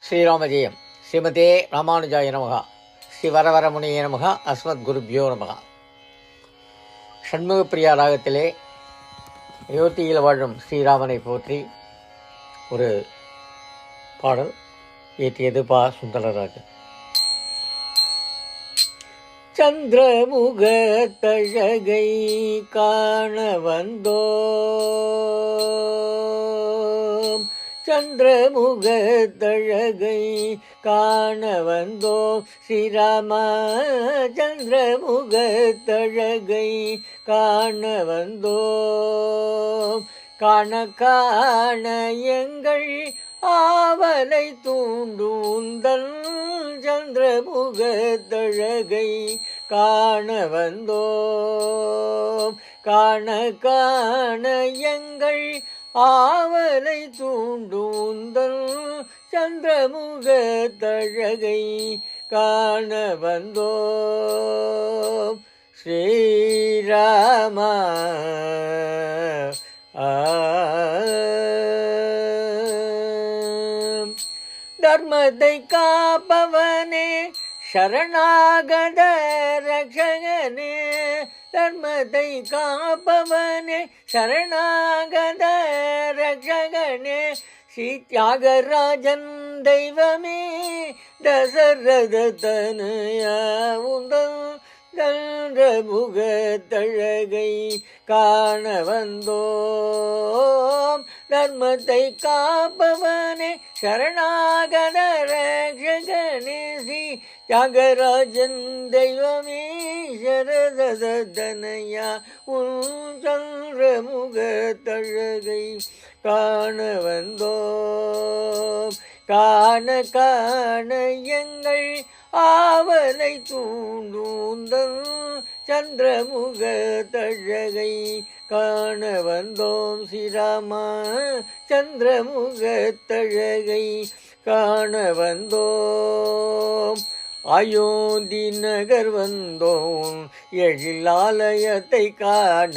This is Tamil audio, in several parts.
ஸ்ரீராமஜெயம். ஸ்ரீமதே ராமானுஜாய நமகா. ஸ்ரீ வரவரமுனியே நமகா. அஸ்மத் குருபியோ நமகா. ஷண்முகப்பிரியா ராகத்திலே அயோத்தியில் வாழும் ஸ்ரீராமனை போற்றி ஒரு பாடல் இயற்றியது பா சுந்தரராஜன். சந்திரமுக தழகை காண வந்தோம், சந்திரமுக தழகை காண வந்தோம், ஸ்ரீராம சந்திரமுக தழகை காண வந்தோம். காண காண எங்கள் ஆவலை தூண்டுந்தல் சந்திரமுக தழகை காண வந்தோம். காண காண எங்கள் ஆவலை தூண்டுந்தல் சந்திரமுக தழகை காண வந்தோம். ஸ்ரீராமா தர்மத்தை காப்பவனே சரணாகத ரக்ஷகனே, தர்மத்தை காப்பவனே சரணாகத ரக்ஷகனே, ஸ்ரீ தியாகராஜன் தெய்வமே தசரத தனயா உந்தன் சந்திரமுக தழகை காண வந்தோம். தர்மத்தை காப்பவனே சரணாகத ரக்ஷகனே, ஸ்ரீ தியாகராஜன் தெய்வமே சரததனயா உன் சந்திரமுக தழகை காண வந்தோம். காண காண எங்கள் ஆவலை தூண்டுந்தல் சந்திரமுக தழகை காண வந்தோம். ஸ்ரீராமா சந்திரமுக தழகை காண வந்தோம். அயோத்தி நகர் வந்தோம் எழில் ஆலயத்தை காண,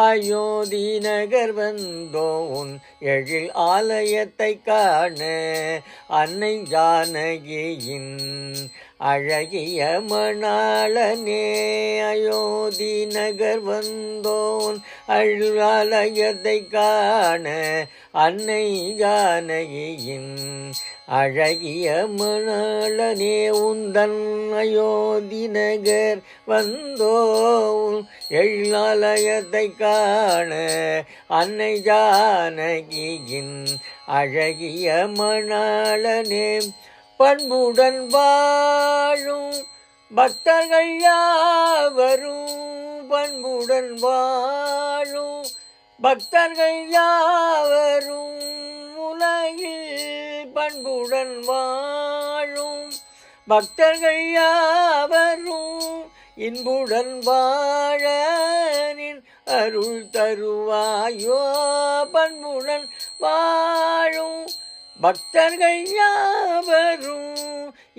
அயோத்தி நகர் வந்தோம் எழில் ஆலயத்தை காண, அன்னை ஜானகியின் அழகிய மணாளனே. அயோத்தி நகர் வந்தோன் அழில் ஆலயத்தை காண, அன்னை ஜானகியின் அழகிய மணாளனே உந்தன் அயோத்தி நகர் வந்தோம் எழிலாலயத்தை காண, அன்னை ஜானகியின் அழகிய மணாளனே. பண்புடன் வாழும் பக்தர்கள் யாவரும், பண்புடன் வாழும் பக்தர்கள் யாவரும் உலகில் பண்புடன் வாழும் பக்தர்கள் யாவரும் இன்புடன் வாழ நின் அருள் தருவாயோ. பண்புடன் வாழும் பக்தர்கள் யாவரும்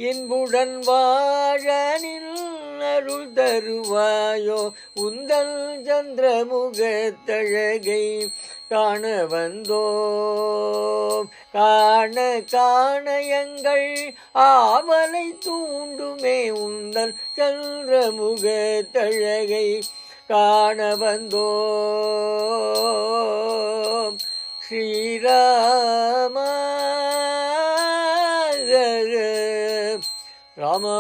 இன்புடன் வாழ நின் அருள் தருவாயோ. உந்தன் சந்திரமுக தழகை காண வந்தோம். காண காண எங்கள் ஆவலை தூண்டுமே உந்தன் சந்திரமுக தழகை காண வந்தோம். ஸ்ரீராமா ராமா